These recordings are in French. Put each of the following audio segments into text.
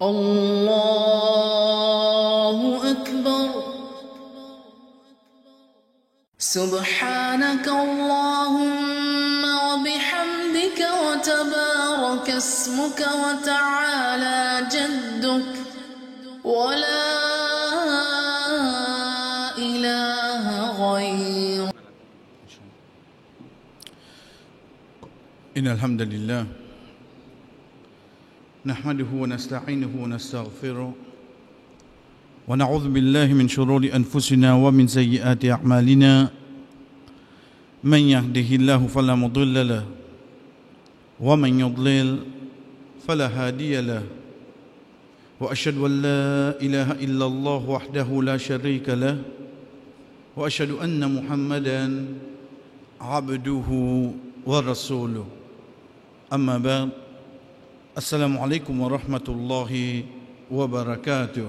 الله أكبر سبحانك اللهم وبحمدك وتبارك اسمك وتعالى جدك ولا إله غيرك. إن الحمد لله نحمده ونستعينه ونستغفره ونعوذ بالله من شرور أنفسنا ومن سيئات أعمالنا من يهده الله فلا مضل له ومن يضلل فلا هادي له وأشهد أن لا إله إلا الله وحده لا شريك له وأشهد أن محمدا عبده ورسوله أما بعد السلام عليكم ورحمة الله وبركاته.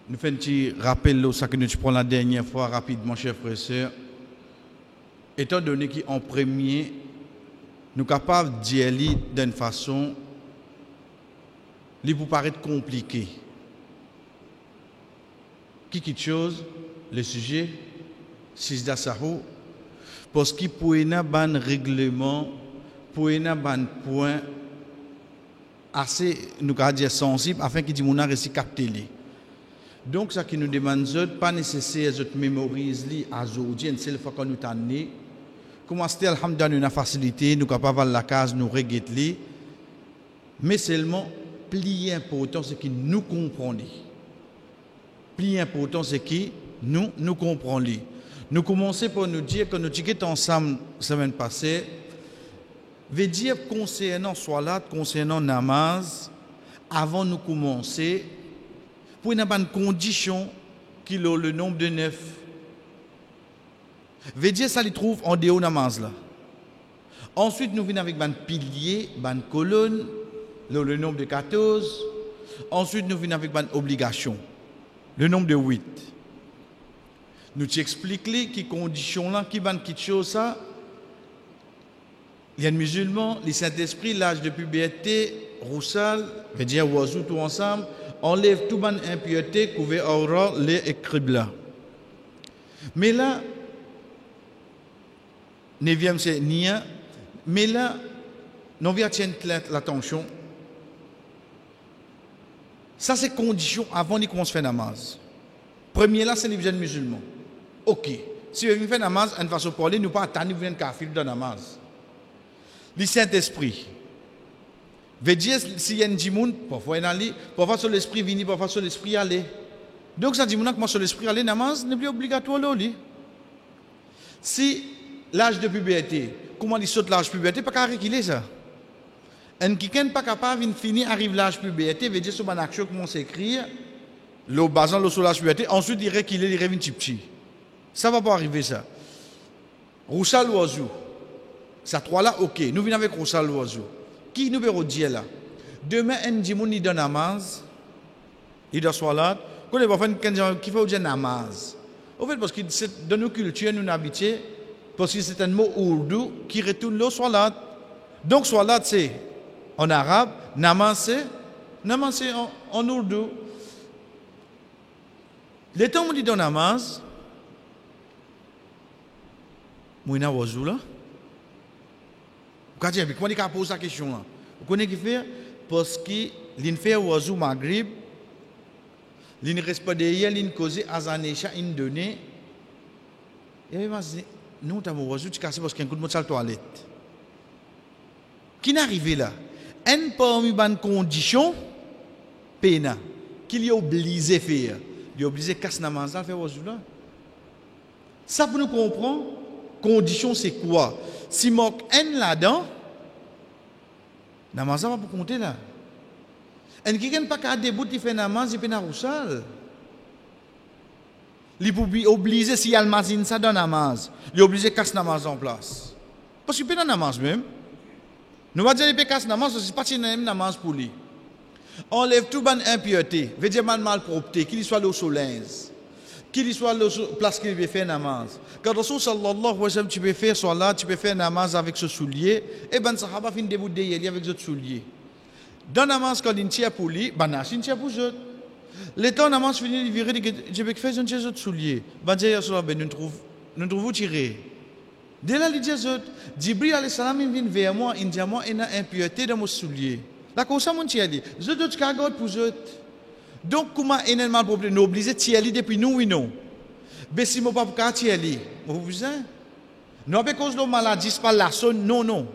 Nous faisons un petit rappel de ce que nous prenons la dernière fois rapidement, chers frères et sœurs. Étant donné qu'en premier, nous sommes capables de dire d'une façon qui peut paraître compliquée. Quelque chose, le sujet, c'est d'Assahou, parce qu'il peut y avoir un règlement, pour y avoir un point assez, nous allons dire, sensible, afin qu'il y ait un récit capté. Donc, ça qui nous demande, pas nécessaire de mémoriser à aujourd'hui, une seule fois qu'on nous a né. Comment c'était, alhamdoulilah, une facilité, nous sommes capables de la case, nous regretter. Mais seulement, plus important, c'est que nous comprenons. Plus important, c'est que nous comprenons. Nous commençons par nous dire que nous étions ensemble la semaine passée. Veut dire concernant Salat, concernant Namaz, avant de commencer, pour une bonne condition qu'il a le nombre de 9. Veut dire ça, il trouve en dehors namaz là. Ensuite, nous venons avec un pilier, une colonne, le nombre de 14. Ensuite, nous venons avec une obligation, le nombre de 8. Nous t'expliquons les conditions là, qui van quelque chose ça. Il y a un musulman, les Saint-Esprit, l'âge de puberté, roussal, veut dire oiseau tout ensemble, enlève toute bonne impureté, couvert aura, les écribla. Mais là, 9e c'est Nia, mais là, nous allons tenir l'attention. Ça, c'est condition avant de commencer à faire namaz. Premier là, c'est les jeunes musulmans. Ok. Si vous faites namaz, une façon de parler, nous ne pas attendre que vous kafir dans namaz. Le Saint-Esprit. Veut dire, s'il y a un djimoun, parfois il y a un lit, parfois sur l'esprit vini, parfois sur l'esprit aller. Donc ça dit que moi sur l'esprit aller, namaz n'est plus obligatoire là. Si l'âge de puberté, comment il saute l'âge de puberté, pas qu'à réguler ça. Un qui n'est pas capable de finir, arrive l'âge de puberté, veut dire sur une action commence à écrire, le basant le sur l'âge de puberté, ensuite il réguler, il revient petit. Ça ne va pas arriver ça. Roussal oiseau. Ça trois là, ok. Nous venons avec Roussal oiseau. Qui numéro 10 là? Demain, un djimoun il donne namaz, il doit salat. Quand il va faire qui fait dire namaz. En fait, parce que dans nos cultures, nous habituons, parce que c'est un mot ourdou qui retourne le salat. Donc, salat c'est en arabe, namaz c'est en ourdou. Les temps où on dit dans namaz, Mouina oiseau là. Comment il a posé la question là? Vous connaissez qui fait? Parce que l'in oiseau Maghrib, l'in respecte hier, l'in cause azanécha, l'in donné. Et il m'a dit, nous t'avons oiseau, tu casses parce qu'il y a un coup de mot sur la toilette. Qui n'est arrivé là? Un parmi les conditions, pena, qu'il est obligé de faire. Il est obligé de casser namaz à faire oiseau là. Ça pour nous comprendre, condition c'est quoi? Si manque un là-dedans, namaz va pour compter là. Un qui n'a pas qu'à debout, il fait namaz, il fait na roussal. Il est obligé, si il y a le mazine ça dans namaz, il est obligé de casser namaz en place. Parce qu'il peut dans namaz même. Nous va dire qu'il peut casser namaz, c'est pas qu'il namaz pour lui. Enlève tout ban impureté, veut dire mal propreté, qu'il soit le soleil. qu'il soit la place qu'il veut faire namaz. Quand Rasul sallallahu alayhi wa sallam, tu peux faire salat, tu peux faire namaz avec ce soulier, et ben sahaba fin debout derrière avec ce soulier. Dans la namaz, quand il tient pour lui, ben, il tient pour eux. Le temps namaz fini, il vire, je vais faire un chez eux souliers. Ben, nous trouvons tiré. Dès là, il dit aux autres, Jibril alayhi salam, il vient vers moi, il dit à moi, il y a impureté dans mon soulier. Là, comme ça, mon tient dit, je dois te garder pour eux. Donc, comment il y a un mal problème, nous obligés de tirer depuis nous, oui, non. Mais si mon papa ne tirer, vous besoin. Nous, pas cause de la maladie, c'est pas la sonne, non, non.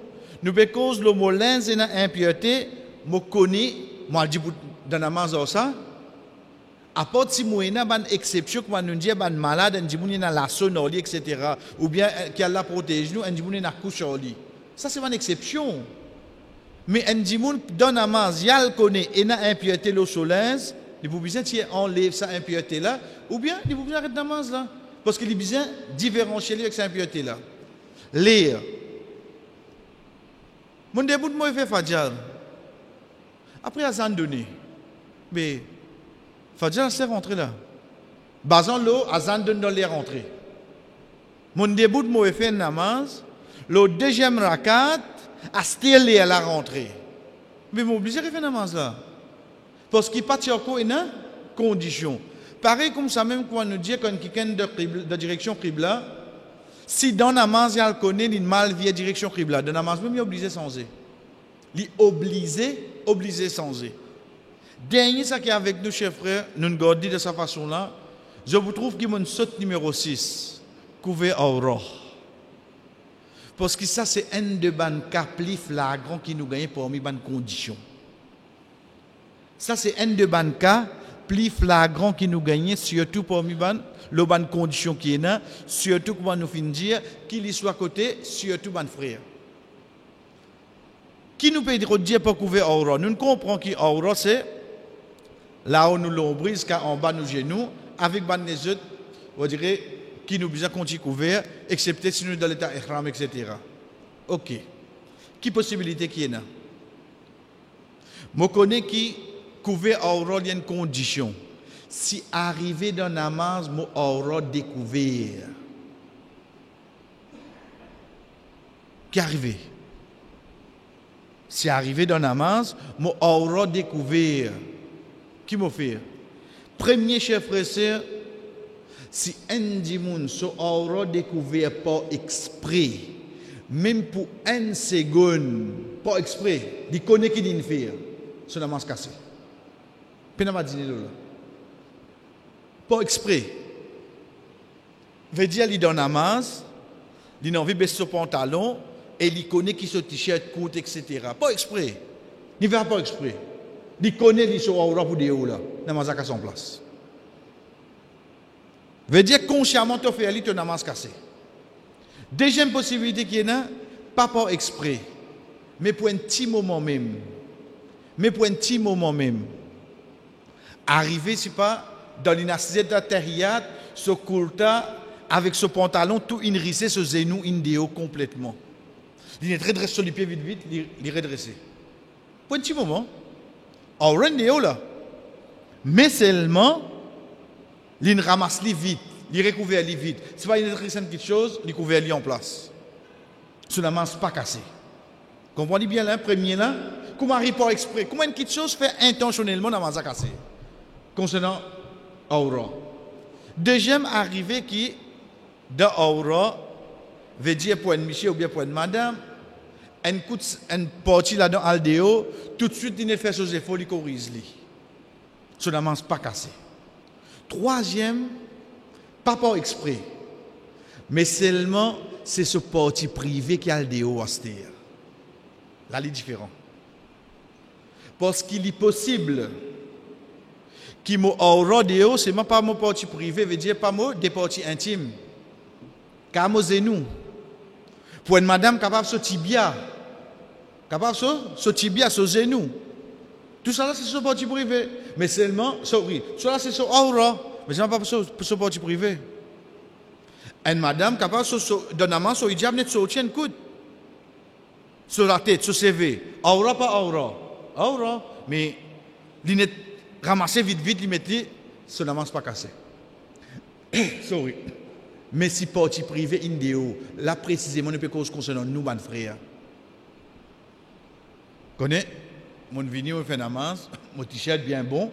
Nous, pas cause de la molène, c'est une impureté, je connais, moi, je dis dans la maison, ça. À part si moi, il y a une exception, comme nous dit, il y a un malade, il y a la sonne, etc. Ou bien, qui a la protège nous, il y a une couche au lit. Ça, c'est une exception. Mais un dimoun dans la masse, il connaît une impureté l'eau soleil, il vous besoin enlève sa impureté là, ou bien il vous besoin arrêter la masse là, parce qu'il a besoin différencier avec sa impureté là. Lire. Mon début de moi fait Fadjal. Après à donné, mais Fadjal s'est rentré là. Basant l'eau à donné dans les rentrées. Mon début de moi fait namaz, le deuxième rakat à stélé à la rentrée. Mais mon obligé de faire namaz là. Parce qu'il n'y a pas une condition. Pareil comme ça même quand nous dit quand quelqu'un de direction Qibla, si dans namaz il connaît une mal via direction Qibla, dans namaz même il est obligé de changer. Il est obligé de changer. Dernier ça qui est avec nous chers frères, nous nous gardons de cette façon là, je vous trouve qu'il y a une saute numéro 6, couvert aura. Parce que ça, c'est un de ban cas plus flagrant qui nous gagne parmi les conditions. Ça, c'est un de ban cas plus flagrant qui nous gagne, surtout parmi les bonnes conditions qui est là, surtout comment nous finissons dire qu'il soit côté, surtout les frères. Qui nous peut dire pour couvrir aura? Nous comprenons que aura, c'est là où nous l'ombrisse, jusqu'à en bas nos genoux, avec les autres, on dirait, qui nous besoin continuer couvert, excepté si nous dans l'état ihram, etc. Ok. Qui possibilité qui est là? Je connais qui couvert aura, il y a une condition. Si arrivé dans la namaz, mon aura découvert. Qui est arrivé? Si arrivé dans la namaz, mon aura découvert. Qui m'a fait? Premier chef frère, si un dimoun so aura découvert pas exprès, même pour une seconde, pas exprès, il connaît qui dit faire, c'est la masse cassée. Pena va dîner là. Pas exprès. Veut dire il dans la masse, il n'a envie de baisser son pantalon et il connaît qui son t-shirt court, etc. Pas exprès. Il ne va pas exprès. Il connaît qui son aura pour dire là, la masse à son place. Veut dire consciemment tu fais aller ton namaz cassé. Deuxième possibilité qui est là, pas par exprès, mais pour un petit moment même. Arriver si pas dans l'inaccident de tahiyat, ce kulta avec ce pantalon tout inrissé, ce genou indéo complètement. Il est redressé sur les pieds vite, il est redressé. Pour un petit moment, en rendez là. Mais seulement il ramasse les vite, il recouvert les vite. Ce n'est pas une petite chose, il couvert les en place. Cela ne mange pas cassé. Comprenez bien là, premier là, comment arrive pas exprès, comment une petite chose fait intentionnellement dans la cassé. Concernant aura. Deuxième arrivée qui, dans aura, veut dire pour un monsieur ou bien pour une madame, une partie là dans aldéo, tout de suite il fait ses efforts, il corrige. Cela ne mange pas cassé. Troisième, pas par exprès, mais seulement c'est ce parti privé qui a le déo à se dire. Là, il est différent. Parce qu'il est possible qu'il m'ait aura déo, c'est même pas mon parti privé, veut dire pas moi des parties intimes. Car moi nous. Pour une madame capable de tibia, capable de tibia, ce genou. Tout ça là c'est son parti privé, mais seulement, sorry, cela c'est son aura. Mais ce n'est pas pour ce parti privé. Une madame capable de donner son hijab net sur le coude. Sur la tête, sur le CV. Aura pas aura. Aura. Mais il net ramasser vite, il met ce n'est pas cassé. Sorry. Mais si parti privé indéo, là précisément, nous peut cause concernant nous, mes frères. Connais? mon vini, on fait namaz, mon t-shirt bien bon,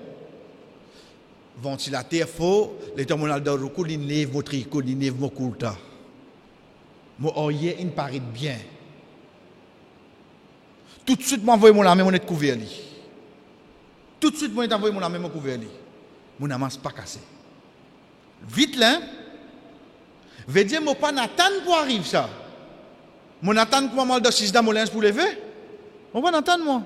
ventilateur faux, les temps mon alda ruku, il lève mon tricot, il lève mon coulta. Mon oreiller, il paraît bien. Tout de suite, m'envoie mon lame, mon est couvert. Tout de suite, moi, envoyé mon lame, mon couvert. Mon namaz pas cassé. Vite là, veut dire, moi, pas n'attendre pour arriver ça. Mon attendre pour mal de 6 dames, mon linge pour lever. On va n'attendre, moi.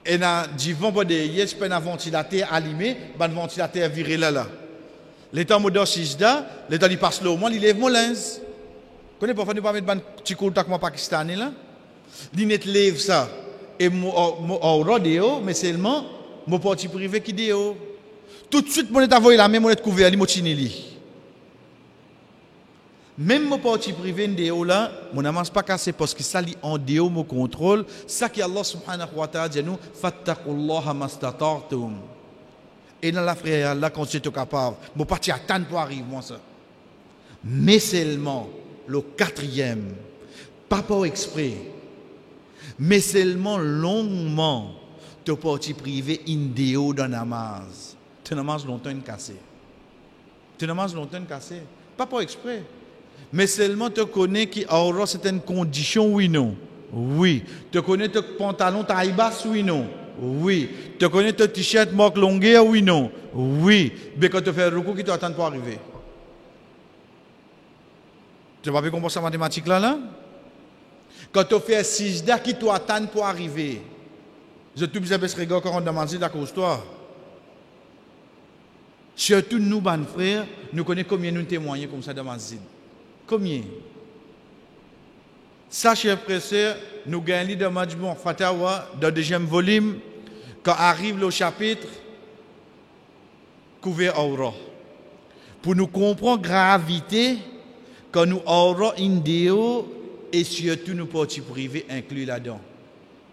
Et dans divan pour derrière, je peux un ventilateur allumé, un ventilateur viré là. L'état modèle 6 dames, l'état il passe là au moins, il lève mon linge. Vous connaissez parfois, nous pas mettre un petit coup comme pakistanais là. Il net lève ça. Et mon rodéo, mais seulement mon parti privé qui dit. Tout de suite, mon est envoyé la même, mon est couvert, il m'a tinili. Même mon parti privé là, mon n'avance pas cassé parce que ça lit en déo mon contrôle. Ça qui Allah subhanahu wa ta'ala dit nous, fattaqullaha mastata'tum. Et dans la frère là quand c'est capable, mon parti attend pour arriver moi ça. Mais seulement le quatrième, pas pour exprès, mais seulement longuement, ton parti privé indéo dans namaz. Tu namaz longtemps cassé. Tu namaz longtemps cassé. Pas pour exprès. Mais seulement tu connais qu'il aura certaines conditions, oui, non. Oui. Tu connais ton pantalon taille basse, oui, non. Oui. Tu connais ton t-shirt marque longueur, oui, non. Oui. Mais quand tu fais le recours, qui t'attend pour arriver. Tu n'as pas pu comprendre cette mathématique là? Quand tu fais 6 dates, qui t'attend pour arriver. Je te dis que je regarde quand on demande la cause toi. Surtout nous, ban frères, nous connaissons combien nous témoignons comme ça dans Mazid. Combien? Ça, chers frères et sœurs, nous gagnons dans Majmou Fatawa, dans le deuxième volume, quand arrive le chapitre couvert aura. Pour nous comprendre la gravité, quand nous aurons une déo et surtout nos parties privées inclus là-dedans.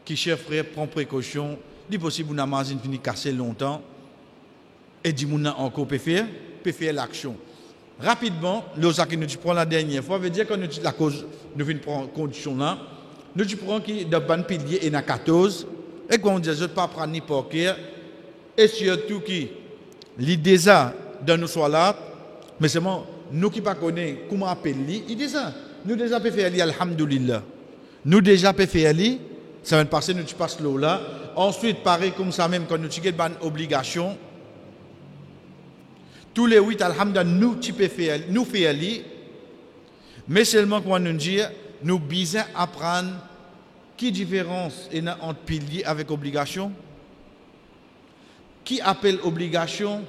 Qui, chers frères, prend précaution, dit possible que nous fini casser longtemps et dit que encore peut faire l'action. Rapidement, l'osa que nous prenons la dernière fois, veut dire que nous la cause, nous venons prendre condition là, nous prenons qui de ban pilier et na 14, et qu'on dit je ne pas prendre ni poker, et surtout qui l'idée ça dans nos soirs mais c'est nous qui ne connaissons pas comment appeler, il dit ça, nous déjà peut faire alhamdoulilah, nous déjà peut faire ça va passer, nous passons l'eau là, ensuite pareil comme ça même quand nous avons une obligation. Tous les 8, alhamdoulilah, nous faisons, mais seulement quand nous dit, nous besoin apprendre qui différence est entre pilier avec obligation, qui appelle obligation,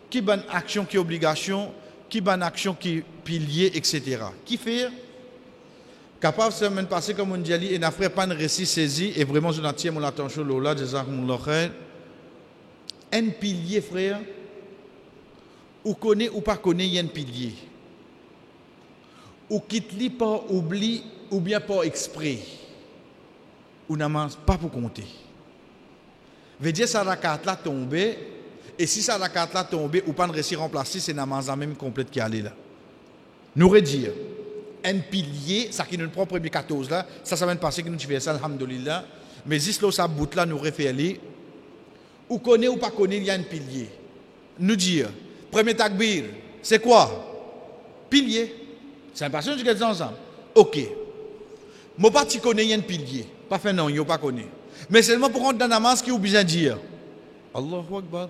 qui bonne action qui est obligation, qui bonne action qui est pilier, etc. Qui fait capable de semaine passée, comme on dit, et n'a fait pas un récit saisi, et vraiment je n'attire mon attention là, jazakumullah khair. Un pilier, frère, ou connaît ou pas connaît, il y a un pilier. Ou quitte-li pas oubli ou bien pas exprès. Ou n'a pas pour compter. Veut dire ça la carte là tombée et si ça la carte là tombée ou pas de récit remplacé, c'est namaz même complète qui allait là. Nous redire un pilier, ça qui nous prend premier 14 là, ça va passer que nous faisons ça alhamdoulilah, mais si ça bout là nous référer ou connaît ou pas connaît, il y a un pilier. Nous dire premier takbir, c'est quoi? Pilier. C'est important de dire ensemble. OK. Moi pas tu connais un pilier. Pas fait non, yo pas connais. Mais seulement pour rentrer dans la namaz qui obligé de dire Allahu Akbar.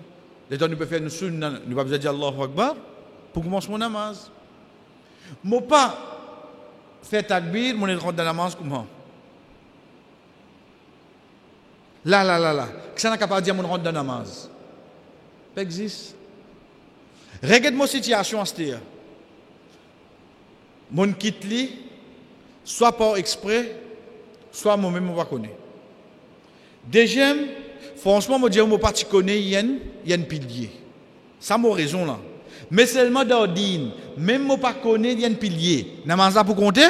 Les temps nous peut faire nous sunna, nous pas besoin de dire Allahu Akbar pour commencer mon namaz. Moi pas fait takbir, mon rentre dans la namaz comment? Là. Que ça n'a pas dire mon rentre dans la namaz. Ça existe. Regarde mon situation à cette heure. Mon quitte li, soit par exprès, soit moi-même je ne connais. Deuxième, franchement, je dis que je ne connais pas, il y a un pilier. Ça m'a raison là. Mais seulement d'ordine, même je ne connais pas, il y a un pilier. Namaza pour compter?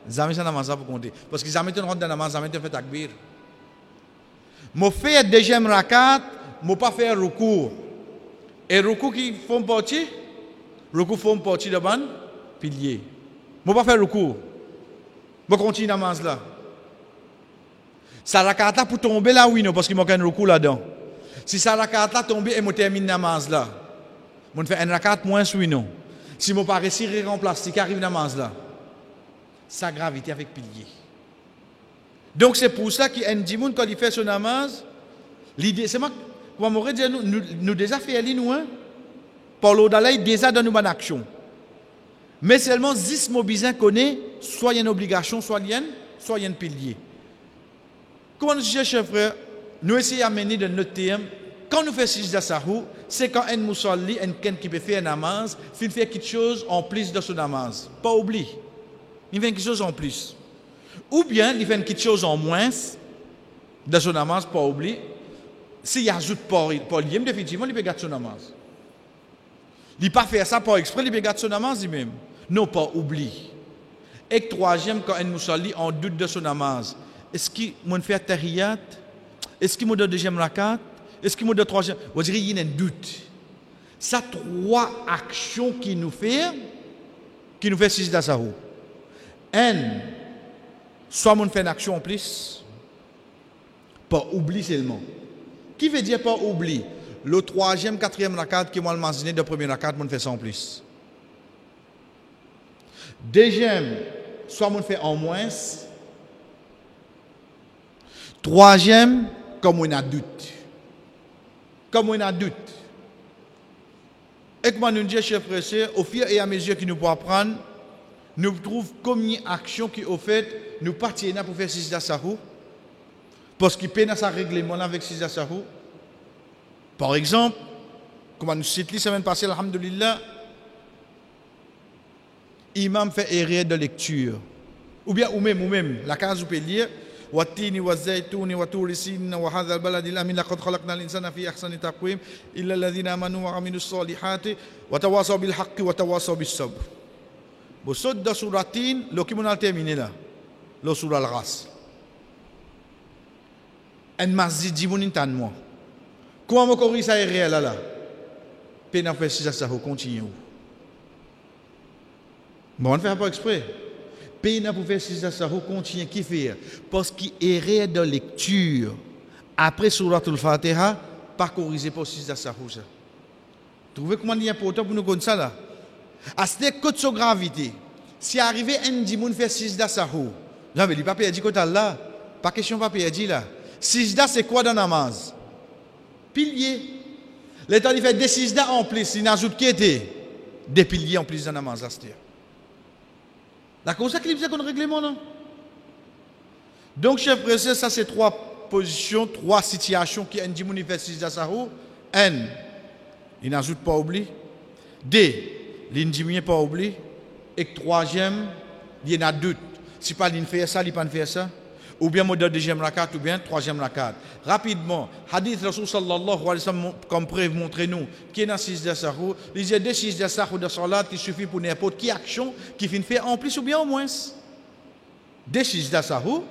Jamais ça namaza pour compter. Parce que jamais tu rentres dans namaza, jamais tu fais takbir. Je fais deuxième rakat, je ne pas faire recours. Et recours qui font partie? Recours font partie de ban pilier. Je ne pas faire recours. Je continue namaz là. Ça rakata pour tomber là, oui, non, parce qu'il manque un recours là-dedans. Si ça rakata tombe et je termine namaz là, je fais un rakat moins, oui, non. Si je pas réussi à remplacer, qui arrive namaz là, sa gravité avec pilier. Donc c'est pour ça qu'il y a un dimoun quand il fait son namaz, l'idée, c'est moi, comment m'aurait dit, nous déjà fait nous, hein? Par l'au-delà, déjà dans nos bonnes actions. Mais seulement 10 mobilisants connaît, soit il y a une obligation, soit il y a un pilier. Comment nous cherchons, frère? Nous essayons d'amener de notre terme. Quand nous faisons sijda sahou, c'est quand un musalli, un qui peut faire un namaz, il fait quelque chose en plus de son namaz. Pas oublier. Il fait quelque chose en plus. Ou bien, il fait quelque chose en moins de son namaz, pas oublier. S'il ajoute pas lié, définitivement, il peut garder son namaz. Il ne peut pas faire ça par exprès, il peut garder son namaz lui-même. Non, pas oublier. Et troisième, quand un musalli en doute de son namaz, est-ce qu'il m'a fait tahiyat? Est-ce qu'il m'a donné deuxième rakat? Est-ce qu'il m'a donné troisième? Vous direz, il y a un doute. Ça, 3 actions qui nous fait sijda sahou. Soit on fait une action en plus, pas oubli seulement. Qui veut dire pas oubli? Le 3e, 4e rakat qui m'a mentionné de premier rakat, on fait ça en plus. Deuxième, soit on fait en moins. Troisième, comme on a doute. Comme on a doute. Et comme nous disons, chers frères, au fur et à mesure que nous pouvons apprendre, nous trouvons combien d'actions qui, au fait, nous partions pour faire sijda sahou. Parce qu'il peine à sa règlement avec sijda sahou. Par exemple, comme nous citons la semaine passée, alhamdulillah, imam fait erreur de lecture. Ou même, la case vous pouvez lire, والتين والزيتون وطور سينين وهذا البلد الأمين لقد خلقنا الإنسان في أحسن تقويم إلا الذين آمنوا وعملوا الصالحات وتواصوا بالحق وتواصوا بالصبر. بصد de suratin, le qui m'a terminé là, le sur la race. Un mazid dit mon intan moi. Comment me corriger ça est réel là? Peine faire si ça continue. Bon, on ne fait pas exprès. Peine pour faire si ça continue qui fait parce qu'il errait de lecture après suratul Fatiha pas corriger pour si ça. Trouvez comment il est important pour nous connaître ça là. À cette côte de gravité. Si arrivé un dimoun fait sijda sahou, j'avais dit pas perdu côté là, pas question pas perdu là. Sijda c'est quoi dans namaz? Pilier. L'état il fait des sijda en plus, il n'ajoute qui était des piliers en plus dans namaz là. D'accord, ça qu'il y a comme règlement non? Donc chef frère, ça c'est 3 positions, 3 situations qui un dimoun fait sijda sahou. N, il n'ajoute pas oubli. D, l'individu pas oublié. Et troisième, il y en a doute. Si pas l'in fait ça, il pas fait ça. Ou bien modèle deuxième rakat, ou bien troisième rakat. Rapidement, hadith Rasul sallallahu alayhi wa sallam, comme preuve, montrez-nous, qui est dans 6 de sahou. Il y a 2 6 de sahou de salat qui suffit pour n'importe qui action qui finit faire en plus ou bien en moins. 2 6 de sahou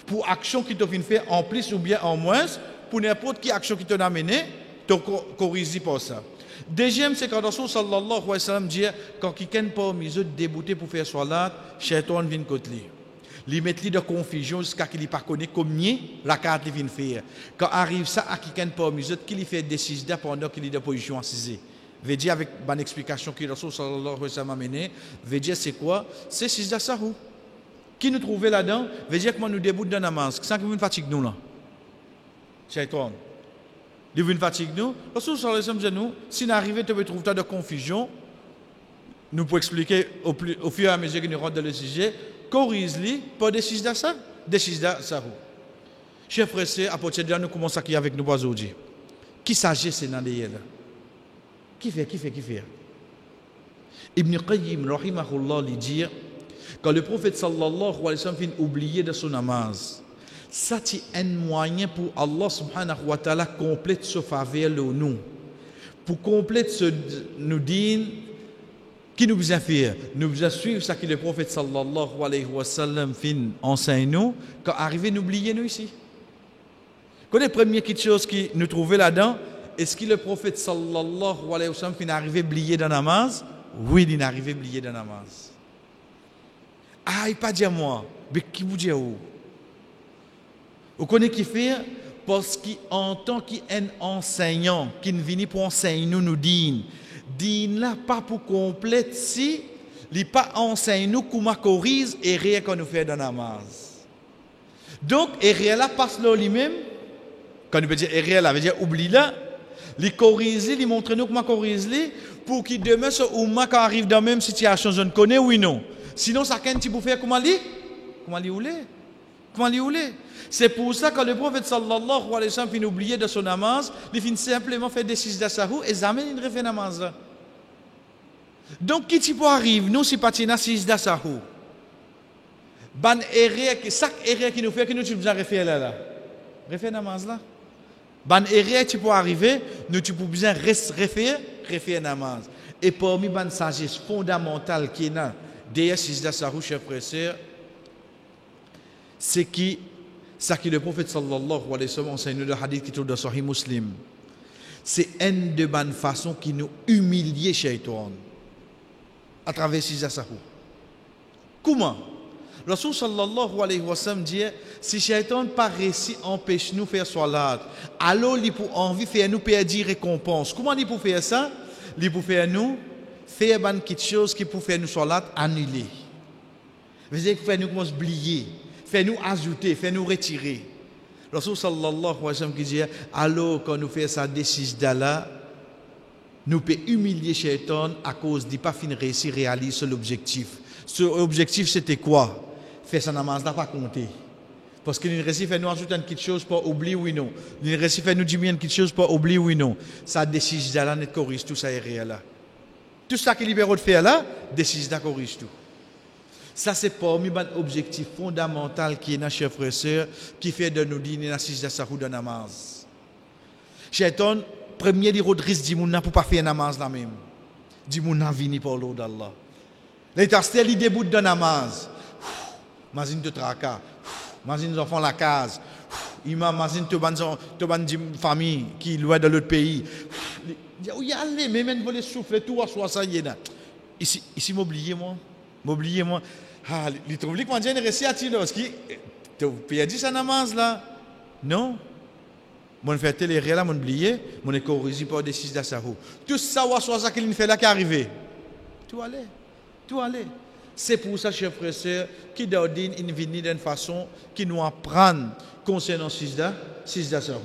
pour action qui te finit faire en plus ou bien en moins, pour n'importe qui action qui te n'a mené, te corrige pour ça. Deuxième, c'est quand Rasul sallallahu alayhi wa sallam dit quand quelqu'un pas mis eux débouté pour faire salat, shaitan vient côté lui. Lui mettre de confusion jusqu'à qu'il pas connaît combien la carte vient faire. Quand arrive ça à quelqu'un pas mis eux qu'il fait des sijda pendant qu'il est de position assise. Veut dire avec bonne explication que Rasul sallallahu alayhi wa sallam a mené, veut dire c'est quoi? C'est sijda sahou. Qui nous trouve là-dedans? Veut dire comment nous déboute dans la namaz. Ça qui nous fatigue nous là. Shaitan. Il veut une fatigue nous. Rasul sallallahu alayhi wa sallam nous, si nous arrivons à trouver de confusion, nous pouvons expliquer au fur et à mesure que nous rentrons dans le sujet, corrige-les pas des sijda ça, des sijda sahou. Chers frères, à partir de là, nous commençons à avec nous aujourd'hui. Qui s'agit dans les là? Qui fait? Ibn Qayyim, rahimahullah, lui dit, quand le prophète sallallahu alayhi wa sallam finit oublié de son namaz, ça c'est un moyen pour Allah subhanahu wa ta'ala complète ce faveur nous. Pour complète ce nous dire qui nous a fait, nous a suivre ça que le prophète sallallahu alayhi wa sallam fin enseigne nous, quand arrivé n'oubliez nous ici. Quand les premières choses qui nous trouvaient là-dedans, est-ce que le prophète sallallahu alayhi wa sallam fin arrivé oublié dans la namaz? Oui, il est arrivé oublié dans la namaz. Ah, il pas dire moi, mais qui vous dit où? Vous connaissez qui fait? Parce qu'en tant qu'enseignant, qui ne vient pour enseigner nous dit là pas pour complète si il pas enseigne nous comment corrige et rien qu'on nous fait dans la namaz. Donc et rien là passe là lui-même quand on peut dire et rien là veut dire oublie là, il corrige, il montre nous comment corriger pour qu'il demain ce umma quand arrive dans la même situation je ne connais oui non. Sinon ça qu'un petit pour faire comment lui ouler. C'est pour ça que le prophète sallallahu alayhi wa sallam finit oublié de son namaz, il finit simplement faire des six d'asahou et jamais il ne refait namaz. Donc, qui t'y peut arriver, nous, si pas t'y six d'asahou, ban erreur, chaque erreur qui nous fait, que nous, tu besoin de refaire là. Refaire namaz là. Ban erreur, tu peux arriver, nous, tu peux besoin refaire namaz. Et parmi ban sagesse fondamentale qui est là, derrière six d'asahou, chers frères et sœurs, c'est qui ça que le prophète sallallahu alayhi wa sallam enseigne le hadith qui trouve dans Sahih Muslim. C'est une de bonnes façons qui nous humilie shaitan à travers ces asahou. Comment? Rasul sallallahu alayhi wa sallam dit si shaitan pas réussi empêche nous faire salat, alors il pour envie faire nous perdre récompense. Comment il pour faire ça? Il pour faire nous faire quelque chose qui pour faire nous salat annuler. Veut dire que faire nous commence oublier. Fais-nous ajouter, fais-nous retirer. Rasul sallallahu alayhi wa sallam qui dit alors quand nous faisons ça décise d'Allah, nous pouvons humilier Shaitan à cause de pas fin réussir à réaliser l'objectif. Ce objectif c'était quoi? Faire sa namaz n'a pas compté. Parce qu'il réussit à nous ajouter quelque chose pour oublier ou non. Il réussit à nous diminuer quelque chose pour oublier ou non. Ça décise d'Allah net corrige tout ça est réel là. Tout ça qui libère de faire là, décise d'Allah corrige tout. Ça, c'est parmi les objectifs fondamentaux qui est dans chers frères et sœurs, qui fait de nous dîner dans six d'asahou de namaz. Shaitan, premier dit risque dit moun pour pas faire namaz là même. Dit moun vini pour l'eau d'Allah. L'état stel il débute de namaz. Imagine te traka. Imagine les enfants la case. Imagine te ban famille qui loin de l'autre pays. Il y a allez mais même voler souffler tout à soi ça y est là. Ici m'oubliez moi. Ah, il trouve que moi j'ai réussi à tirer parce que tu perdu sa namaz là. Non. Mon fait télé là, mon oublié, mon est corrigé par des six d'asahou. Tout ça ou soit ça qu'il fait là qui est arrivé. Tout allait. C'est pour ça, chers frères et sœurs, qui d'ordine une vie d'une façon qui nous apprend concernant six d'asahou.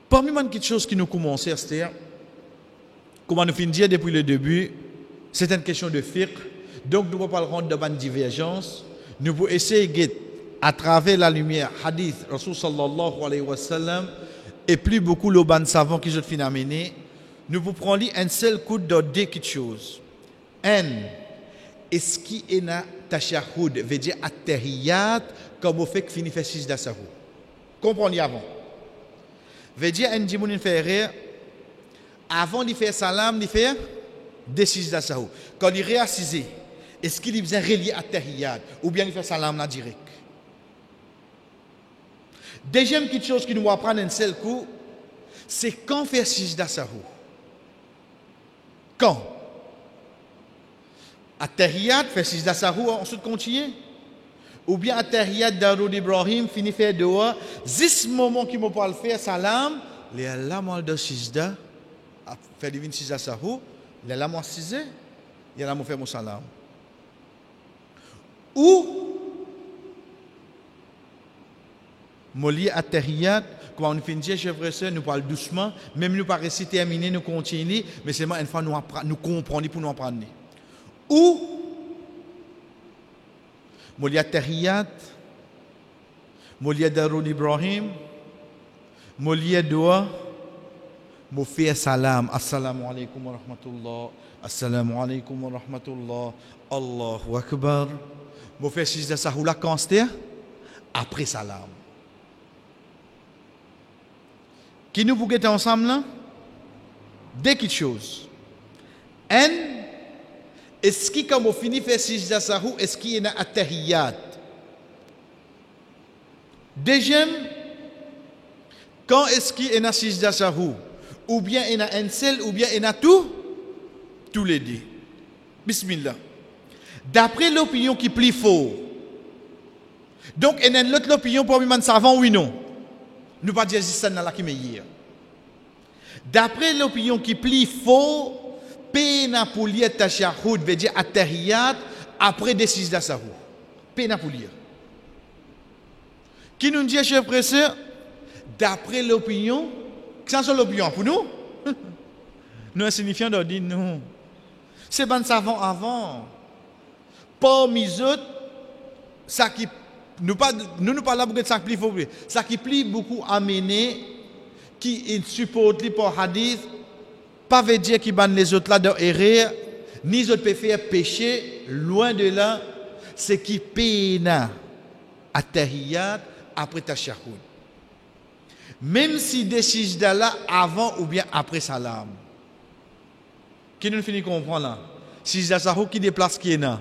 Parmi les petites choses qui nous commencent, c'est comment nous finissons depuis le début. C'est une question de fiqh. Donc, nous ne pouvons pas rendre de bonne divergence. Nous pouvons essayer, à travers la lumière, hadith, Rasul sallallahu alayhi wa sallam, et plus beaucoup le ban savant qui je fin amener, nous pouvons prendre un seul coup de deux petites choses. Est-ce qui est na tashahhud, veut dire at-tahiyyat, comme au fait que finit fait six d'asahou. Comprenez avant. Veut dire un djimoun fait avant de faire salam, il fait des six d'asahou. Quand il réassise, est-ce qu'il est besoin de relier à tahiyyat ou bien il fait salam là direct? Deuxième petite chose qui nous apprend un seul coup, c'est quand faire six d'asahou. Quand? À tahiyyat, fait six d'asahou, ensuite continue. Ou bien à tahiyyat d'Arud Ibrahim, finit faire dehors. 10 moments qui me parle faire salam, les Allah mal de six d'asahou, fait divine six d'asahou. Il a moi 6 ans, il a moi fait mon salam. Ou Moli à Tahiyat, quand on finit, chers frères et sœurs, nous parlons doucement, même nous pas réciter terminer, nous continuer, mais seulement une fois nous comprendre pour nous apprendre. Ou Moli à Tahiyat, Moli à Darul Ibrahim, Moli à Dua. Mo fait salam, assalamu alaikum wa rahmatullah, assalamu alaikum wa rahmatullah, Allahu akbar. Mo fait six d'asahou la conster après salam. Qui nous pouvons être ensemble là? Deux petites choses. Est-ce qu'il quand on finit faire six d'asahou, est-ce qu'il y a un tahiyyat? Deuxième, quand est-ce qu'il y a un six d'asahou? Ou bien il y a un seul, ou bien il y a tous les deux. Bismillah. D'après l'opinion qui est plus fort, Donc, il y a l'autre opinion pour nous savant oui non. Nous pas dire que c'est là qui est meilleur. D'après l'opinion qui plie faux, pena pour lire tashahhud veut dire attahiyat après des six d'asahou. Pena pour lire. Qui nous dit, chers frères et sœurs, d'après l'opinion, ça c'est l'opinion pour nous. Nous insignifiants de dire non. C'est bon savant avant. Parmi les autres, ça qui nous parlons beaucoup de ça qui plie faux. Ça qui plie beaucoup amené, qui est supporté par hadith, pas veut dire qu'il banne les autres là dans erreur, ni les autres peuvent faire péché, loin de là, c'est qui peine attahiyat après tashahhud. Même si décide là avant ou bien après salam. Qui nous finit comprendre là? Si c'est qui déplace qui est là,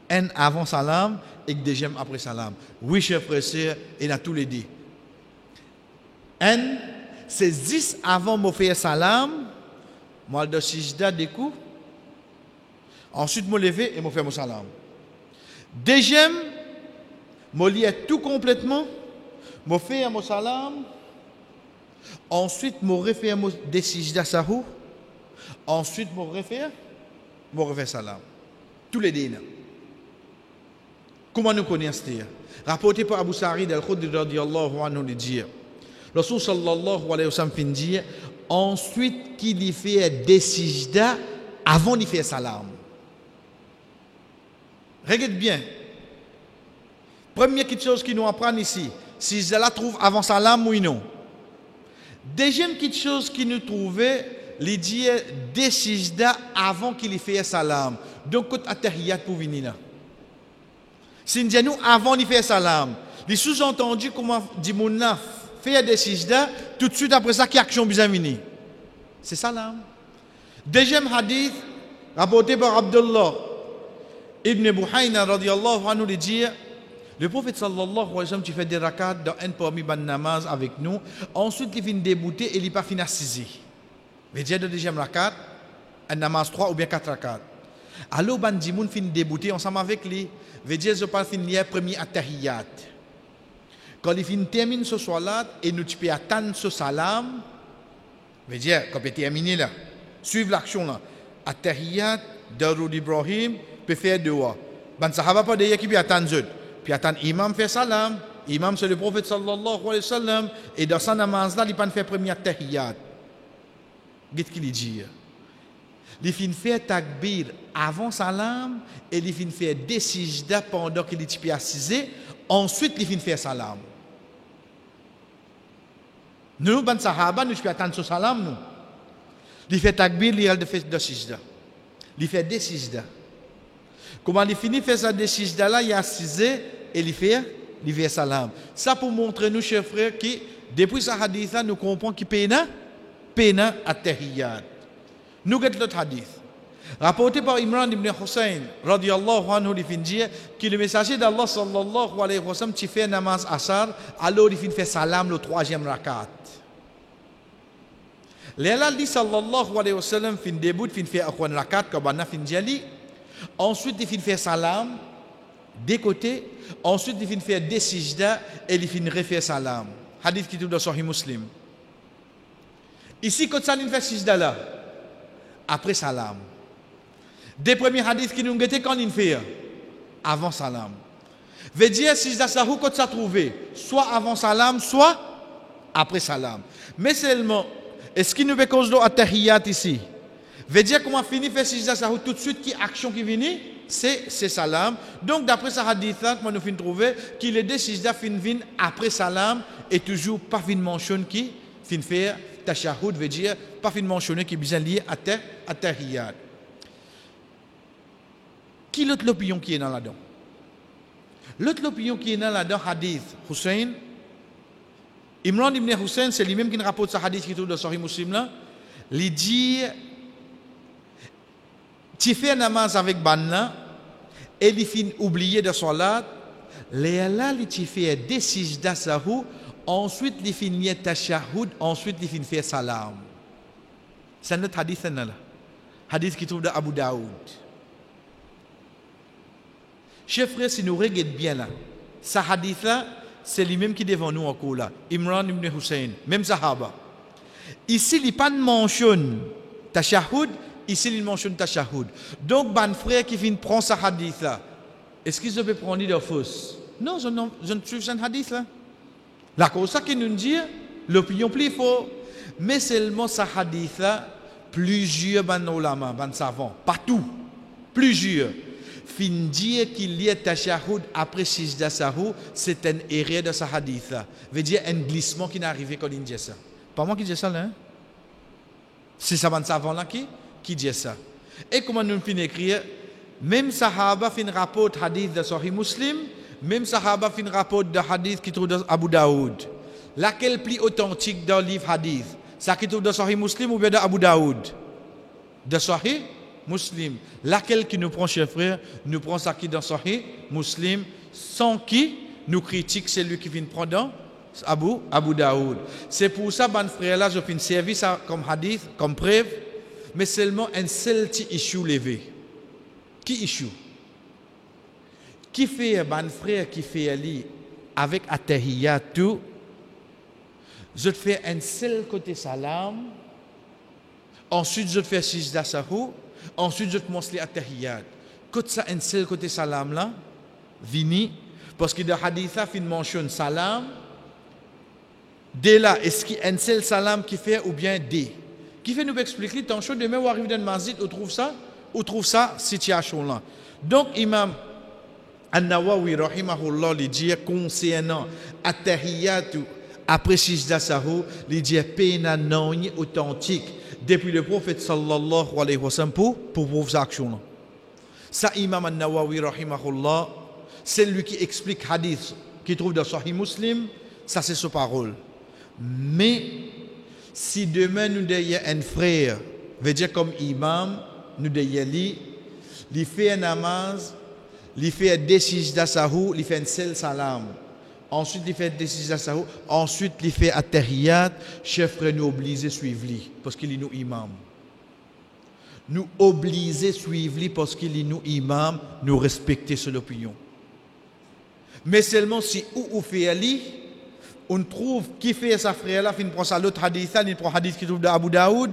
un avant salam et deuxième après salam. Oui, chers frères et sœurs, il y a tous les deux. Un, c'est 10 avant de faire salam, moi de sijda des coups. Ensuite, je me lever et je fais mon salam. Deuxième, je lis tout complètement, je fais mon salam. Ensuite, je refais mon sijda sahou. Ensuite, je refais salam. Tous les deux. Comment nous connaissons ça? Rapporté par Abu Sa'id al-Khudri radiyallahu anhu le dire. Le Rasul sallallahu alayhi wa sallam fin dire ensuite qu'il y fait des sijda avant d'y faire salam. Regarde bien. Première chose qui nous apprend ici, si cela trouve avant salam ou non. Deuxième chose qui nous trouvait, il dit des sijda avant qu'il y fait salam. Donc, quand attahiyat pour venir là. Si nous avant d'y faire salam, il sous-entendu comment dit mon naf faire des sijda, tout de suite après ça, qui action bien venir. C'est salam. Deuxième hadith, rapporté par Abdullah ibn Buhayna radiyallahu anhu, il dit le prophète sallallahu alayhi wa sallam, tu fais des rakats dans un parmi ban namaz avec nous, ensuite il finit débouter et il n'est pas fini assisé. Mais dire de deuxième rakat, un namaz 3 ou bien 4 rakats. Alors ban dimoun finit débouter ensemble avec lui, veut dire je pas finir premier attahiyat. Quand il finit termine ce salat et nous tu peux attendre ce salam, veut dire quand il terminé là, suivre l'action là, attahiyat, darud Ibrahim, peut faire dua. Ban sahaba pas d'ailleurs qui peut attendre eux. Puis attendre imam fait salam, imam c'est le prophète sallallahu alayhi wa sallam et dans sa namaz là il pas fait premier attahiyat. Qu'est-ce qu'il dit? Il finit faire takbir avant salam et il finit faire des sijda pendant qu'il est assisé. Ensuite, il finit faire salam. Nous, ban sahaba, nous pouvons attendre ce salam. Nous. Il fait takbir, il fait des sijda. Il fait des sijda. Comment il finit faire ça des sijda là, il est assisé et il fait salam. Ça pour montrer nous, chers frères, que depuis ce hadith là, nous comprenons qu'il pena at-tahiyyat. Nous avons l'autre hadith. Rapporté par Imran ibn Hussein, radiyallahu anhu, il dit que le messager d'Allah sallallahu alayhi wa sallam, qui fait namaz asar, alors il fait salam le troisième rakat. L'éla dit sallallahu alayhi wa sallam, fin début, il fait un rakat, comme on a fin diali. Ensuite, il fait salam, des côtés. Ensuite, il fait des sijda et il fait refait salam. Hadith qui est dans Sahih Muslim. Ici, quand ça, il fait sijda là. Après salam. Des premiers hadiths qui nous ont été quand il fait avant salam. Veut dire si ça quand ça trouvé soit avant salam soit après salam. Mais seulement est-ce qu'il nous fait cause de attahiyat ici? Veut dire comment finit faire si ça tout de suite qui action qui vient c'est salam. Donc d'après ce hadith là qu'on nous fin trouver qu'il est décidé fin après salam et toujours pas fin mentionne qui fin faire tashahhud veut dire pas fin mentionner qui est bien lié à attahiyat. Qui l'autre l'opinion qui est dans là-dedans? L'autre l'opinion qui est dans là-dedans, hadith Hussein. Imran ibn Hussein, c'est lui-même qui rapporte ce hadith qui est dans Sahih Muslim là. Il dit tu fais namaz avec banna et il finit oublié de salat. Là, il fait des sijda sahou. Ensuite, il finit tashahhud. Ensuite, il finit faire salam. C'est notre hadith là. Hadith qui trouve dans Abu Daoud. Chers frères, si nous regardons bien là, Ce hadith-là, c'est lui-même qui est devant nous encore là. Imran ibn Hussein, même Sahaba. Ici, il n'y a pas de mention tashahhud, ici, il mentionne tashahhud. Donc, ban frère qui vient prendre ce hadith-là, est-ce qu'il se peut prendre de fausse? Non, je ne suis pas un hadith là. La cause qui nous dit, l'opinion plus faux, mais seulement ce hadith-là, plusieurs ban ulama, ban savants, partout, plusieurs. Fin dire qu'il y a tashahhud après sijda sahou, c'est un erreur de ce hadith-là. Veut dire un glissement qui n'est arrivé quand il dit ça. Pas moi qui dis ça là. Hein? C'est ça ban savant là qui dit ça. Et comment nous finissons écrire, même sahaba fin rapport hadith de Sahih Muslim, même sahaba fin rapport de hadith qui trouve dans Abu Daoud. Laquelle plus authentique dans le livre hadith? Ça qui trouve dans Sahih Muslim ou bien dans Abu Daoud? De Sahih Muslim. Laquelle qui nous prend, chers frères, nous prend ça qui dans Sahih Muslim, sans qui nous critique celui qui vient prendre dans Abu Daoud. C'est pour ça, ban frère là, je fais servir ça comme hadith, comme preuve, mais seulement un seul petit issue levé. Qui issue? Qui fait ban frère qui fait ali avec attahiyatu? Je te fais un seul côté salam, ensuite je te fais sijda sahou, ensuite je te montre les attahiyat. Quand ça un seul côté salam là, vini, parce que dans le hadith là, il mentionne salam. Dès là, est-ce qu'il y a un seul salam qui fait ou bien des? Qui fait nous expliquer, tant chaud demain, ou arrive dans le masjid, ou trouve ça, situation là. Donc, Imam An-Nawawi, rahimahullah, il dit concernant attahiyatu, après sijda sahou, il dit pena non authentique depuis le prophète sallallahu alayhi wa sallam pour cette action là. Ça, Imam An-Nawawi, rahimahullah, c'est lui qui explique hadith qui trouve dans Sahih Muslim, ça c'est sa parole. Mais si demain nous ayons un frère, veut dire comme imam, nous ayons il fait un namaz, il fait des sijda sahou, il fait un seul salam. Ensuite, il fait des sijda sahou, ensuite, il fait attahiyat, chef frère nous obligé de suivre lui, parce qu'il est nous imam. Nous obligés de suivre lui, parce qu'il est nous imam, nous respecter son opinion. Mais seulement si ou fait ali, on trouve qui fait sa frère là, il prend ça l'autre hadith, il prend hadith qui trouve de Abu Daoud,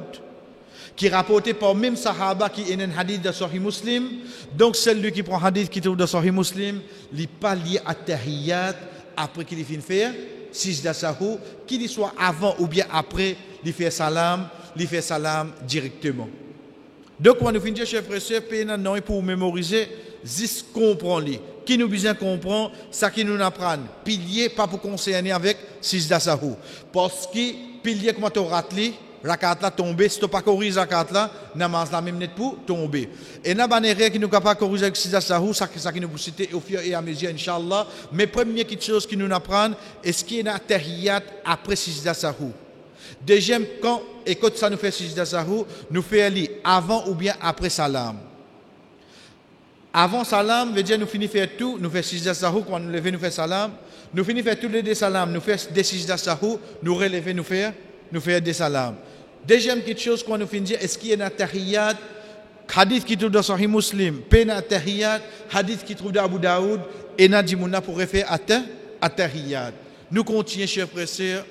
qui est rapporté par même sahaba qui est un hadith de Sahih Muslim. Donc celui qui prend hadith qui trouve de Sahih Muslim, il n'est pas lié à tahiyat après qu'il finit faire sijda sahou, qu'il soit avant ou bien après, il fait salam directement. Donc quand nous finissons chers frères et sœurs, non pour mémoriser, juste comprendre qui nous besoin comprendre, ça qui nous apprend. Pilier pas pour concerner avec sijda sahou. Parce que pilier comment tu rates rakat là tomber, si tu pas corriger rakat là, namaz la même net pour tomber. Et na banere qui nous capable corriger avec sijda sahou, ça qui nous citer au fur et à mesure inchallah, mais première chose qui nous apprend, est-ce qu'il y a tahiyat après sijda sahou? Deuxième quand et quand ça nous fait sijda sahou, nous fait ali avant ou bien après salam. Avant salam, veut dire nous finissons faire tout, nous faisons sijda sahou, quand nous levons, nous faisons salam, nous finissons faire tous les deux salam, nous faisons des sijda sahou, nous relevons, nous faisons des salam. Deuxième chose, quand nous finissons, est-ce qu'il y a un tahiyat, hadith qui trouve dans Sahih Muslim, pena tahiyat, hadith qui trouve dans Abu Daoud, et n'a dit mouna pour refaire tahiyat. Nous continuons, chers frères et sœurs.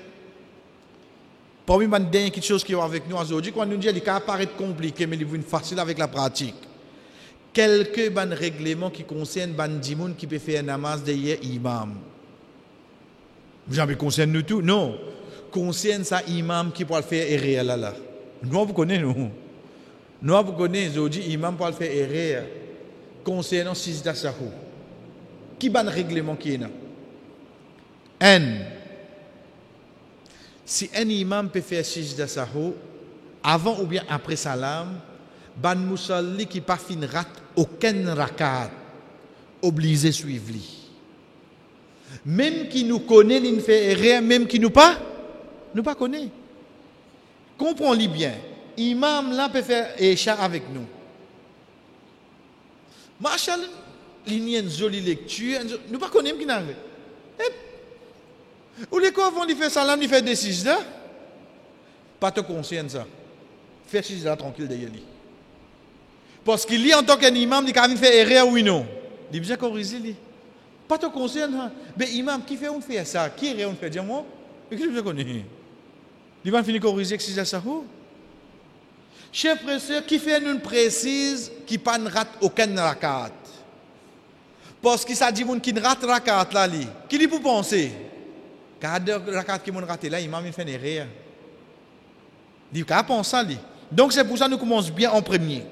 Parmi les dernières choses qui sont avec nous aujourd'hui, quand nous disons qu'il peut paraître compliqué, mais il est facile avec la pratique. Quelques règlements qui concernent les gens qui peuvent faire un namaz derrière imam. Jamais concerne nous tout, non. Concerne ça imam qui peut faire erreur là. Nous vous connaissez nous. Nous vous connaissez aujourd'hui imam peut faire erreur concernant sijda sahou. Qui ban règlement qui est là? Si un imam peut faire sijda sahou avant ou bien après salam, ban musalli qui pas fin rate aucun rakat obligé suivre lui. Même qui nous connaît, il ne fait rien, même qui nous pas connaît. Comprenez bien. Imam là peut faire écha avec nous. Machallah, il y a une jolie lecture, nous pas connaissons qui n'a rien. Ou les quoi vont faire salam, ils font des sijda. Pas te conscience ça. Fais sijda tranquille derrière lui. Parce qu'il lit en tant qu'un imam, il a fait erreur oui non. Il a bien corrigé lui. Pas te concerne. Mais imam, qui fait on fait ça? Qui est on fait? Dis-moi. Et qui je connais? Il va finir corriger que c'est ça. Chers frères et sœurs, qui fait une précise qui pas ne rate aucun rakat. Parce que ça dit qui ne rate rakat là, qui dit pour penser? Car de rakat qui m'ont raté là, imam il fait une erreur. Il dit pense ça lui. Donc c'est pour ça que nous commençons bien en premier.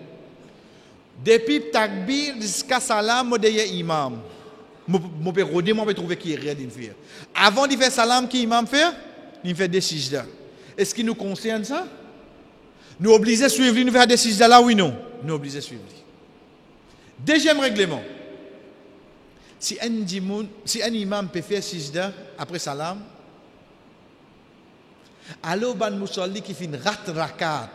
Depuis takbir jusqu'à salam, je suis imam. Je peux trouver qui est erreur d'une faire. Avant de faire salam, qui imam fait? Il fait des sijda. Est-ce qu'il nous concerne ça? Nous obligés à suivre, nous faire des sijda là, oui non? Nous obligés à suivre. Deuxième règlement. Si un imam peut faire sijda après salam, alors ban musalli qui fait une rakat.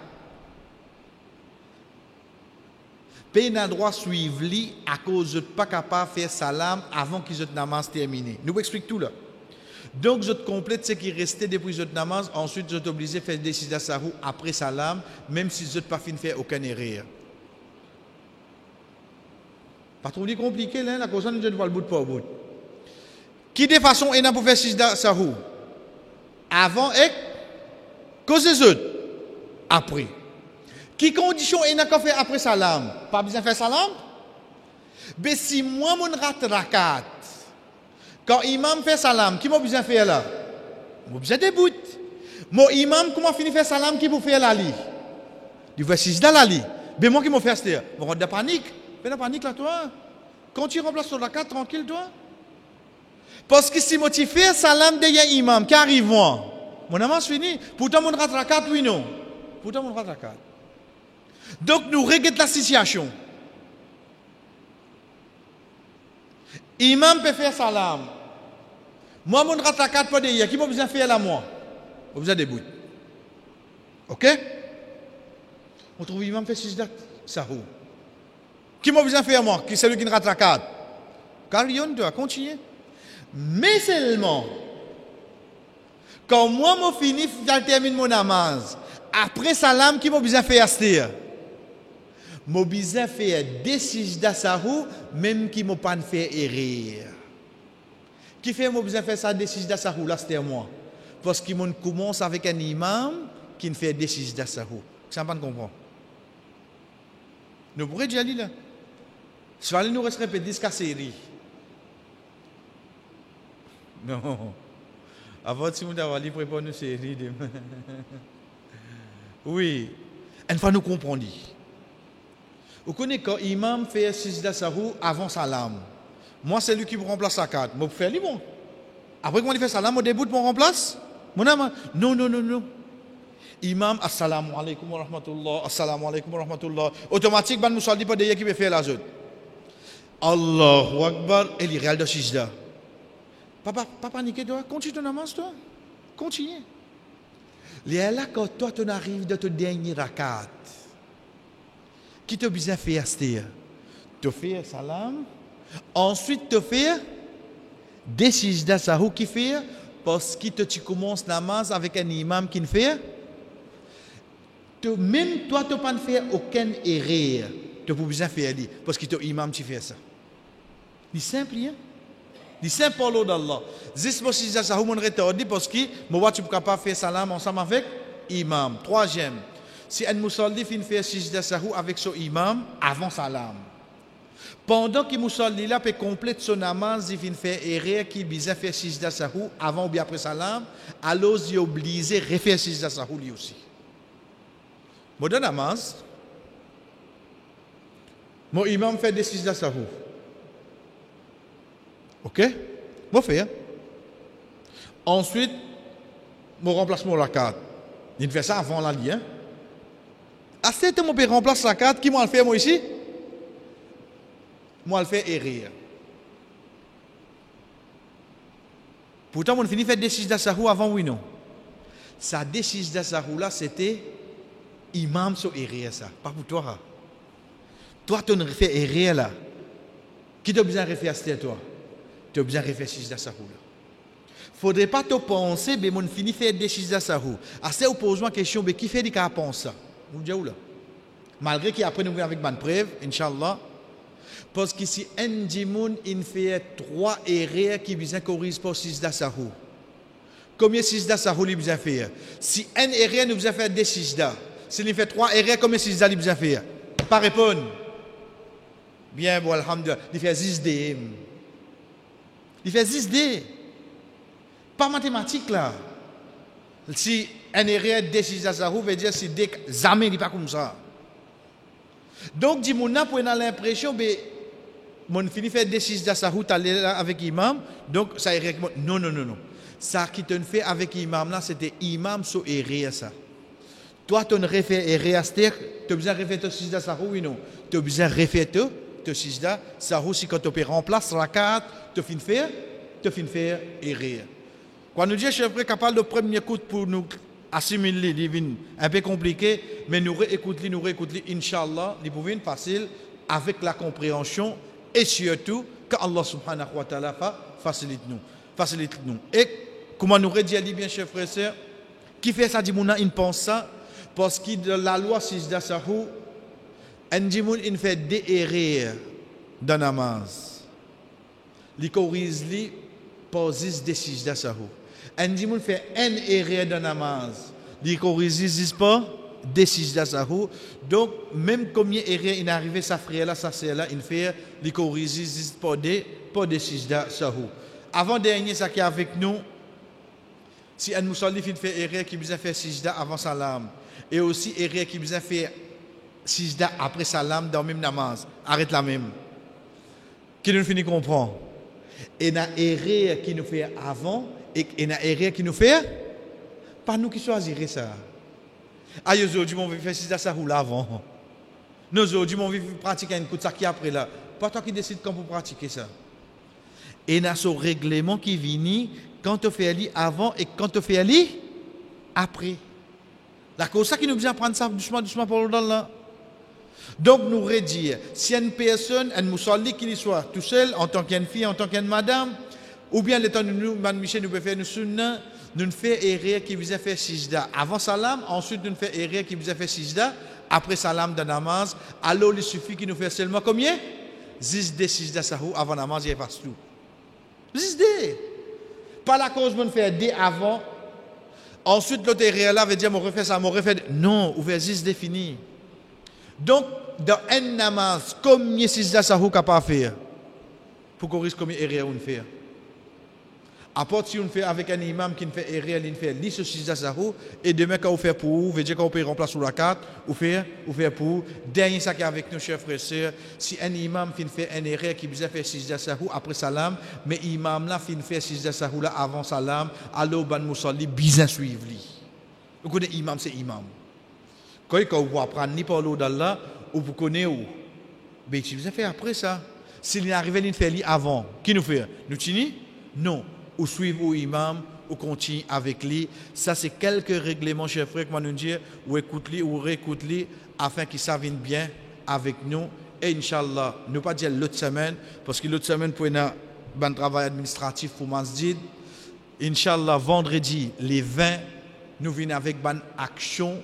Pays n'a droit suivre lui à cause de pas capable de faire salam avant qu'ils aient namaz terminé. Nous expliquons tout là. Donc je complète ce qui restait depuis le namaz, ensuite je suis obligé de faire des sijda sahou après salam, même si je n'ai pas fini de faire aucune erreur. Pas trop compliqué là, la cause nous devons le bout par bout. Qui de façon est pour faire sijda sahou? Avant et cause des autres après. Qui condition est qu'à faire après salam? Pas besoin de faire salam? Mais si moi mon rate rakat, quand imam fait salam, qui m'a besoin de faire là? Moi besoin de bout. Mon imam comment finit faire salam qui pour faire là li? Il fait sijda là li. Mais moi qui m'a fait ça? Mon rate de panique. Fais la panique là toi. Quand tu remplaces sur rakat tranquille toi. Parce que si moi tu fais salam derrière imam, qui arrive moi? Mon namaz fini. Pourtant mon rate rakat oui non. Pourtant mon rate rakat. Donc nous regardons la situation. Imam peut faire salam. Moi, mon ratakat pas de qui m'a besoin de faire là moi? J'ai besoin de bout. OK? On trouve imam fait sijda sahou. Qui m'a besoin de faire moi? Qui c'est celui qui ne ratakat? Car il doit continuer. Mais seulement quand moi je finis, je termine mon namaz. Après salam, qui m'a besoin de faire astir? M'a besoin de faire des sijda sahou, même qui m'a pas fait erreur. Qui fait m'a besoin de faire ça des sijda sahou là c'était moi. Parce qu'il commence avec un imam qui ne fait des sijda sahou. Ça pas comprendre. Nous pourrions dire là. Si fallait nous rester répéter jusqu'à série. Non. Avant si nous avons li préparer une série de oui, une fois nous comprenons. Vous connaissez quand imam fait sijda sahou avant salam. Moi c'est lui qui me remplace la carte. Moi faire lui bon. Après quand il fait salam, au début mon remplace. Mon âme non. Imam assalamu alaykum wa rahmatullah, assalamu alaykum wa rahmatullah. Automatique ban musalli pas derrière qui peut faire la zone. Allahu akbar et il réel de sijda. Papa paniquer toi, continue ton namaz toi. Continue. Là quand toi tu arrives de ton dernier rakat. Qui te besoin faire astir? Tu fais salam, ensuite tu fais des sijda sahou qui fait parce que tu commences namaz avec un imam qui ne fait. Même toi tu pas faire aucune erreur. Tu peux besoin faire lui parce que ton imam tu fais ça. C'est simple hein? C'est simple pour l'eau d'Allah. Zis mo sijda sahou mon retardé parce que moi tu peux pas faire salam ensemble avec imam. Troisième. Si un musalli fin faire sijda sahou avec son imam avant salam. Pendant que musalli là peut compléter son namaz, il fin faire erreur qui besoin faire sijda sahou avant ou bien après salam, alors il est obligé de refaire sijda sahou lui aussi. Mon namaz, mon imam fait des sijda sahou. OK? Moi faire. Ensuite, mon remplacement la carte. Il fait ça avant la lien. À ce moment où je remplace la carte, qui m'a le fait moi ici? Moi le fait erreur. Pourtant, on finit de faire des sijda sahou avant oui non. Ça des sijda sahou là, c'était imam sur erreur ça, pas pour toi. Toi tu ne fais erreur là. Qui t'a besoin de refaire à toi? Tu as besoin de refaire sijda sahou là. Faudrait pas te penser ben on finit faire des sijda sahou. Assez ou pose-moi question ben qui fait des cas penser ça? Vous dites où là? Malgré qu'après nous venons avec bonne preuve, Inch'Allah. Parce que si un dimoun il fait 3 erreurs qui besoin corriger pour sijda sahu. Combien sijda sahu il besoin faire? Si un erreur nous besoin faire 2 sijda. Si il fait 3 erreurs, combien sijda il besoin faire? Pas répondre. Bien, bon, alhamdulillah. Il fait 10 D. Il fait 10 D. Pas mathématique là. Si un erreur 2 sijda sahu veut dire si des jamais il pas comme ça. Donc, dit mon pour l'impression, ben, mon fini fait 2 sijda sahu avec l'imam, donc ça est non. Ça qui te fait avec l'imam là, c'était imam sur erreur ça. Toi, tu as refait erreur, tu as besoin de refaire ton sijda sahu, oui non. Tu as besoin de refaire ton sijda sahu, si quand tu peux remplacer la carte, tu finis faire erreur. Quand nous disons, chef, capable de premier coup pour nous assimiler, c'est un peu compliqué, mais nous réécoutons, Inch'Allah, nous pouvons facile avec la compréhension et surtout que Allah subhanahu wa ta'ala facilite nous. Et comment nous redire bien, chers frères et sœurs, qui fait ça, dit mouna, il pense ça, parce que dans la loi sijda sahu, un dimoun il fait des erreurs dans la namaz. Il corrige li pour 10 de sijda sahu. Un dimoun fait un erreur dans la namaz. Il corrige 10 pas de sijda sahu. Donc même combien erreur il est arrivé sa frère là, sa sœur là, il fait il corrige 10 pas de sijda sahu. Avant dernier ça qui est avec nous, si un musalli fait erreur qui besoin faire sijda avant salam et aussi erreur qui besoin faire sijda après salam dans même namaz, arrête la même. Qui nous finit comprendre. Et na erreur qui nous fait avant et na erreur qui nous fait pas nous qui choisirons ça. Aïe aujourd'hui on veut faire sijda ça ou avant. Nous aujourd'hui on veut pratiquer une coup de ça qui après là. Pas toi qui décide quand pour pratiquer ça. Et na ce règlement qui vient quand tu fais ali avant et quand tu fais ali après. La cause ça qui nous besoin prendre ça doucement pour là. Donc nous redire si une personne un musalli qui soit tout seul en tant qu'une fille en tant qu'une madame ou bien le temps nous madame Michel nous peut faire nous sunna nous fait erreur qui vous a fait sijda avant salam ensuite nous fait erreur qui vous a fait sijda après salam de namaz alors il suffit qu'il nous fait seulement combien 10 de sijda sahu avant namaz il efface tout 10 de pas la cause nous faire des avant ensuite l'autre erreur là veut dire mon refait ça mon refait non ou faire 10 défini. Donc, dans un namaz, combien sijda sahu capable faire pour corriger combien erreur on fait. À part si on fait avec un imam qui fait erreur, il fait li ce sijda sahu et demain quand on fait pour vous, veut dire qu'on peut remplacer la carte ou faire pour dernier ça qui est avec nous chers frères et sœurs, si un imam fait un erreur qui besoin faire sijda sahu après salam, mais imam là fait sijda sahu là avant salam, alors ban musalli bien suivre lui. Vous connaissez imam c'est imam. Quand vous apprenez ni par l'eau d'Allah, ou vous connaissez où. Mais si vous avez fait après ça, s'il est arrivé, il fait avant, qui nous fait? Nous tenons? Non. Ou suivre l'imam, ou continue avec lui. Ça, c'est quelques règlements, chers frères, que nous dire, ou écoute-les, ou réécoute-les, afin qu'ils savent bien avec nous. Et Inch'Allah, ne pas dire l'autre semaine, parce que l'autre semaine, pour un travail administratif pour Masjid, Inch'Allah, vendredi, les 20, nous venons avec une action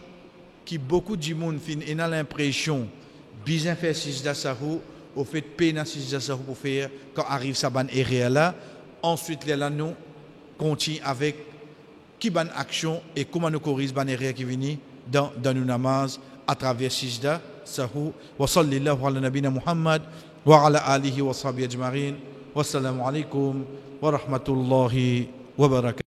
qui beaucoup de monde a l'impression bien faire sijda sahu au fait peine sijda sahu pour faire quand arrive sa ban erreur là ensuite là nous continue avec qui ban action et comment nous corriger ban erreur qui vient dans nos namaz à travers sijda sahu wa sallallahu ala nabina Muhammad wa ala alihi wa sahbihi ajma'in wassalamu alaikum wa rahmatullahi wa barakatuh.